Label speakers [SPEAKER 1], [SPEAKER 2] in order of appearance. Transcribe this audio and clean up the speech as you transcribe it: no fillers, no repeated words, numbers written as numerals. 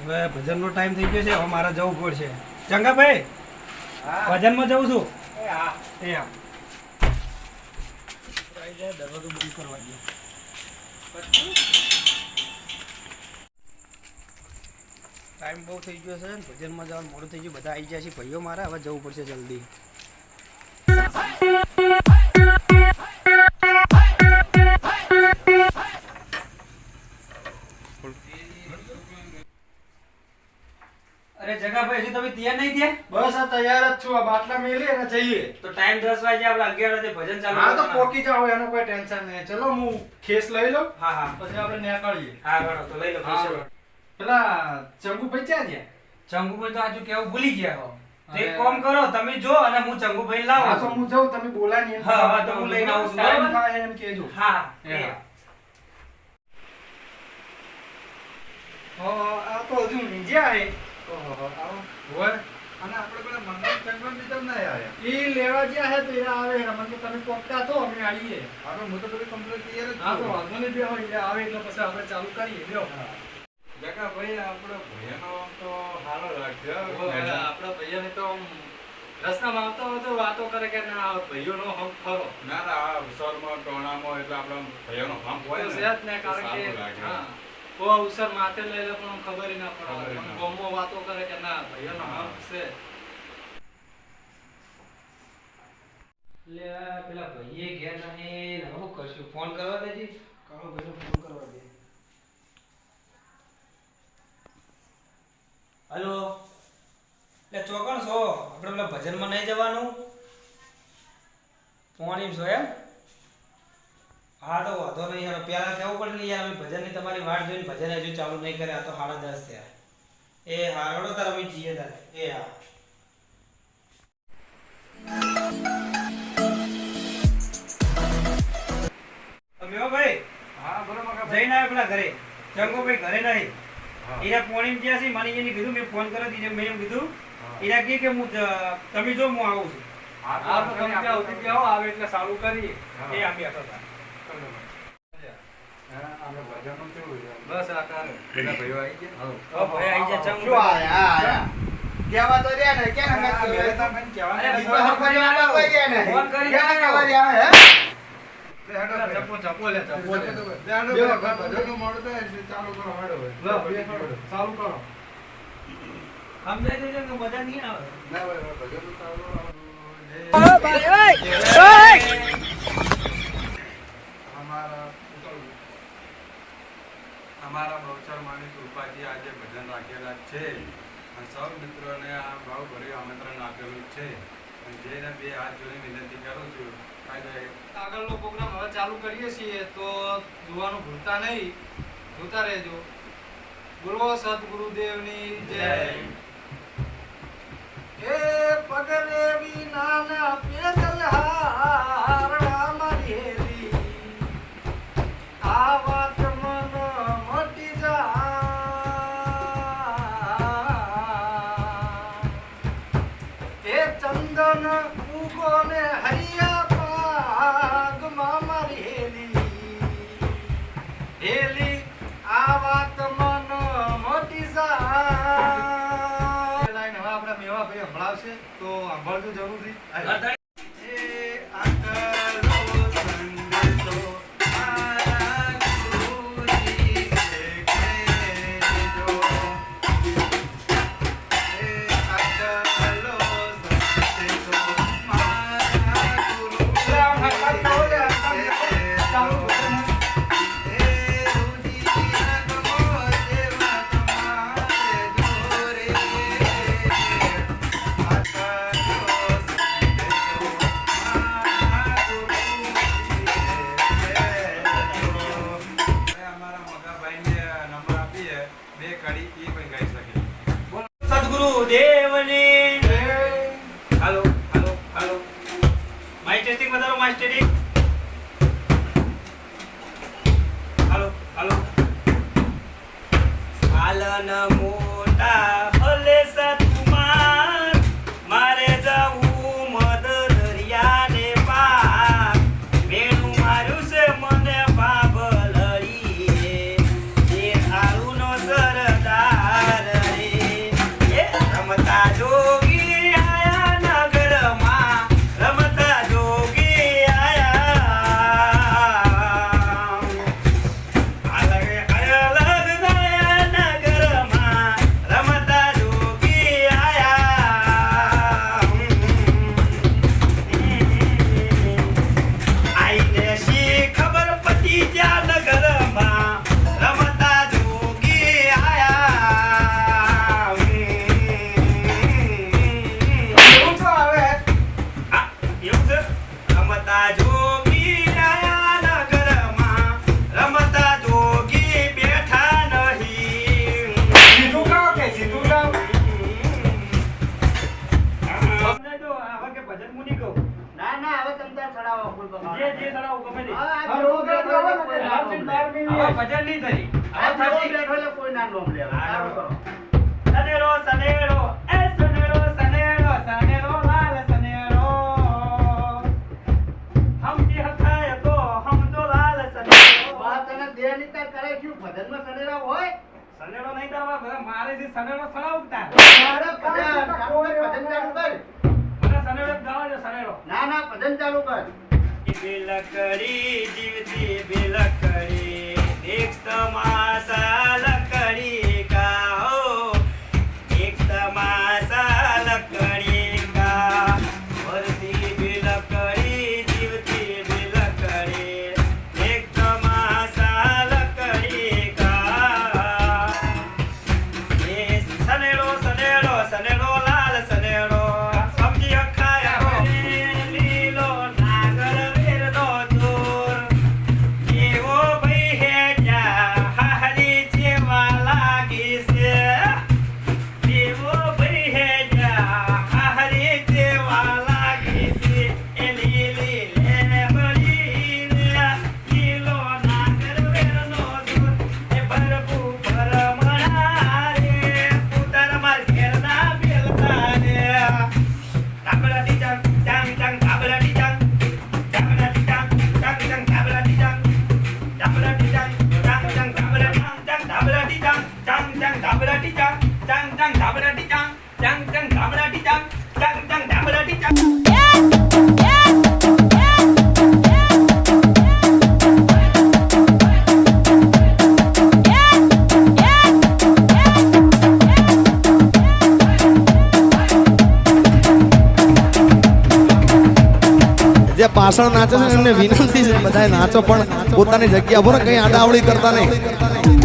[SPEAKER 1] હવે ભજનનો ટાઈમ થઈ ગયો છે, હવે મારે જવું પડશે. ચંગાભાઈ, ભજનમાં જઉં છું. એ હા દરવાજો બંધ કરવા દે. ટાઈમ બહુ થઈ ગયો છે, ભજનમાં જવાનું મોડું થઈ ગયું, બધા આવી ગયા છે ભાઈઓ મારા. હવે જવું પડશે જલ્દી. અરે જગાભાઈ, હજી તમે તૈયાર નહીં થયા?
[SPEAKER 2] બસ આ તૈયાર જ છું. આ બાટલા મેલી અને જઈએ.
[SPEAKER 1] તો ટાઈમ 10 વાગે આપણે 11 વાગે ભજન ચાલુ.
[SPEAKER 2] હા તો પોકી જાઓ, એનો કોઈ ટેન્શન નહીં. ચલો હું ખેસ લઈ લઉં.
[SPEAKER 1] હા હા
[SPEAKER 2] પછી આપણે નીકળીએ.
[SPEAKER 1] હા ગણો તો લઈ લો પૈસા.
[SPEAKER 2] પેલા ચંગુભાઈ ક્યાં ગયા?
[SPEAKER 1] ચંગુભાઈ તો આજુ કેવું ભૂલી ગયા હો. તો એક કામ કરો, તમે જો અને હું ચંગુભાઈ લાવું.
[SPEAKER 2] હા તો હું જાઉં, તમે બોલાય નહીં.
[SPEAKER 1] હા હા તો હું લઈને આવું છું.
[SPEAKER 2] ટાઈમ
[SPEAKER 1] બરાબર?
[SPEAKER 2] થાય એમ કહેજો.
[SPEAKER 1] હા
[SPEAKER 2] આ તો હજુ નીચે હે.
[SPEAKER 3] હોય અને આપણે પેલા મંગળ ચંગલ ની તમ ના આયા.
[SPEAKER 2] ઈ લેવા ગયા હે તો એ આવે. મને તો તમે પોકતા તો અમે આવીએ.
[SPEAKER 3] આપણે હું તો બધી કમ્પ્લીટ તૈયાર જ
[SPEAKER 2] હા તો
[SPEAKER 3] છું.
[SPEAKER 2] વાંધો નહીં, બે હોય એટલે આવે એટલે પછી આપણે ચાલુ કરીએ. લ્યો.
[SPEAKER 3] જગા ભાઈ આપણો ભૈયાનો તો હારો લાગ્યો.
[SPEAKER 2] આપણા ભૈયાને તો આમ રસ્તામાં આવતો હોય તો વાતો કરે કે ના ભાઈઓનો હક ખરો.
[SPEAKER 3] ના ના આ અવસરમાં ટોણામાં એટલે આપણો ભૈયાનો હંપ હોય
[SPEAKER 2] તો
[SPEAKER 3] ને
[SPEAKER 2] છે જ ને, કારણ
[SPEAKER 3] સારું
[SPEAKER 2] કે
[SPEAKER 3] લાગે.
[SPEAKER 2] હા ઓ અવસર માથે લઈ લે પણ ખબર ના
[SPEAKER 3] ખબર
[SPEAKER 2] પડે.
[SPEAKER 3] ના.
[SPEAKER 2] ગામમાં વાતો કરે કે ના ભાઈઓનો હક છે.
[SPEAKER 1] લે પેલા ભાઈએ ગયા નહીં, હવે હું કરશું? ફોન કરવા દેજી. કાળો ભાઈનો ફોન કરવા દે. હેલો, એટલે ચોકણ છો? આપણે પેલા ભજનમાં નહીં જવાનું? પોણીમ છો એમ? હા તો વાંધો નહીં યાર, પેલા કહેવું પડે ને યાર, અમે ભજનની તમારી વાટ જોઈને ભજન હજુ ચાલુ નહીં કરે. આ તો 10:30 થયા. એ હા રડો તાર, અમે જઈએ તારે. એ હા મેવાભાઈ,
[SPEAKER 3] હા બરોબર
[SPEAKER 1] જઈને આવ્યો પેલા ઘરે. ચંગુભાઈ ઘરે નહીં.
[SPEAKER 3] હા.
[SPEAKER 1] એના પોણીમ જ્યાં છે, મને એને કીધું, મેં ફોન કર્યો એને, મેં એમ કીધું એના કહે કે હું તમે જો હું આવું છું.
[SPEAKER 3] હા
[SPEAKER 2] હા તો તમે ત્યાં સુધી જાઓ, આવે એટલે ચાલુ કરીએ.
[SPEAKER 3] હા.
[SPEAKER 1] એ આમ બેઠો હતા.
[SPEAKER 3] આપણે ભજનનું કેવું છે?
[SPEAKER 2] બસ આ તારે.
[SPEAKER 3] પેલા ભાઈઓ આવી ગયા?
[SPEAKER 1] ઓ ભાઈ આઈ જા
[SPEAKER 4] શું
[SPEAKER 1] ચંગુભાઈ.
[SPEAKER 4] આયા? કેવા તો રહ્યા ને, કેમ
[SPEAKER 3] આ
[SPEAKER 4] નથી
[SPEAKER 3] ઘરે
[SPEAKER 4] કહેવાય?
[SPEAKER 3] તો મને કહેવાનું
[SPEAKER 1] અરે
[SPEAKER 3] નથી.
[SPEAKER 4] દીપા હરખો જવાબ કોઈ દે નહીં.
[SPEAKER 1] ફોન કરી
[SPEAKER 4] ક્યાં
[SPEAKER 1] આવ્યો.
[SPEAKER 4] કહેવા રહ્યા હે?
[SPEAKER 3] લે હેડો ભાઈ.
[SPEAKER 2] ચપ્પો ચપ્પો લે ચપ્પો લે.
[SPEAKER 3] લે હેડો ભાઈ, ભજનનું મોડું થાય એટલે ચાલુ કરો હેડો ભાઈ.
[SPEAKER 2] લો, ચાલુ કરો.
[SPEAKER 1] સમજાઈ દેજો કે મજા નહીં આવે.
[SPEAKER 3] ના ભાઈ, ભજનનું ચાલુ કરો. અમારા બહુચર માની કૃપાથી આજે ભજન રાખેલા છે અને સૌ મિત્રોને આ ભાવભર્યું આમંત્રણ આપેલું છે અને જેને બે હાથ જોડી વિનંતી કરું છું
[SPEAKER 2] આગળનો પ્રોગ્રામ હવે ચાલુ કરીએ છીએ તો જોવાનું ભૂલતા નહીં, જોતા રહેજો. બોલો સદગુરુદેવની જય. એ પગલે વિનાના પેદલ હારણા મારી હેરી, આ વાત મન મટી જા. એ ચંદન ઉગો ને હૈયા પાગમાં મારી હેલી, આ વાત મન મોટી જા. લાઈન હવે આપણા મેવાભાઈ સંભળાવશે તો સાંભળજો જરૂરથી. એ આકલો સંદેશો મારા ગુરુજી કહેજો. એ આકલો સંદેશો મારા ગુરુજી કહેજો.
[SPEAKER 1] સદગુરુદેવની હાલો હાલો હાલો. માઇક ટેસ્ટિંગ વધારો, માઇક ટેસ્ટિંગ. હાલો હાલો. હાલન મોટા ભલે સતુમાર, મારે જવું મદ દરિયાને પાર. મેણું માર્યું છે મને બાબલડીએ, એ હારુનો સરદાર
[SPEAKER 4] સારું તો
[SPEAKER 1] જે સડાવું ગમે તે.
[SPEAKER 4] હા, આ જેવો બેઠો એટલે કોઈ ના નોમ લે.
[SPEAKER 1] હવે ભજન નહીં થઈ.
[SPEAKER 4] આ
[SPEAKER 1] હવે
[SPEAKER 4] જેવો
[SPEAKER 1] થશે.
[SPEAKER 4] બેઠો એટલે કોઈ ના નોમ લે. સારું કરો.
[SPEAKER 1] સનેડો સનેડો એ સનેડો સનેડો સનેડો લાલ સનેડો હમ જે હકાય તો હમ તો લાલ સનેડો.
[SPEAKER 4] બા તને દેહ નિકાલ કરે શું ભજનમાં સનેરા હોય?
[SPEAKER 1] સનેડો નહીં કરવા બધા મારે જે સનેડો સડાવતા
[SPEAKER 4] મારે ભજન ચાલુ કર.
[SPEAKER 1] મને સનેડો જ ગાવા દે સનેડો.
[SPEAKER 4] ના ના ભજન ચાલુ કર.
[SPEAKER 1] બિલકડી જીવતી બિલકડી એક તમાસા લકડી કા હો એક તમાસા લકડી કા વરતી બિલકડી જીવતી બિલકડી એક તમાસા લકડી કા એ સનેડો સનેડો સનેડો લાલ સનેડો સમજી અખાયા લીલો નાગર વેરનો દૂર એવો ભઈ હેજા હારી જેવા લાગી છે એવો ભઈ હેજા હારી જેવા લાગી છે એ લીલી લેબડી રે લીલો નાગર વેરનો દૂર એ ભરપુ ભરમણા રે પુતર માર ઘેરના બેલતા રે તાબડા ટીચા ચાંગ ચાંગ તાબડા ટીચા તાબડા ટીચા ચાંગ ચાંગ તાબડા ટીચા તાબડા ટીચા ચાંગ ચાંગ તાબડા ચાંગ તાબડા ટીચા ચાંગ ચાંગ તાબડા ટીચા ચાંગ ચાંગ તાબડા ટીચા ચાંગ ચાંગ તાબડા ટીચા ચાંગ ચાંગ તાબડા ટીચા
[SPEAKER 5] જે પાછળ નાચે છે એમને વિનંતી છે બધાય નાચો પણ પોતાની જગ્યા પર કઈ આડાવડી કરતા નહીં.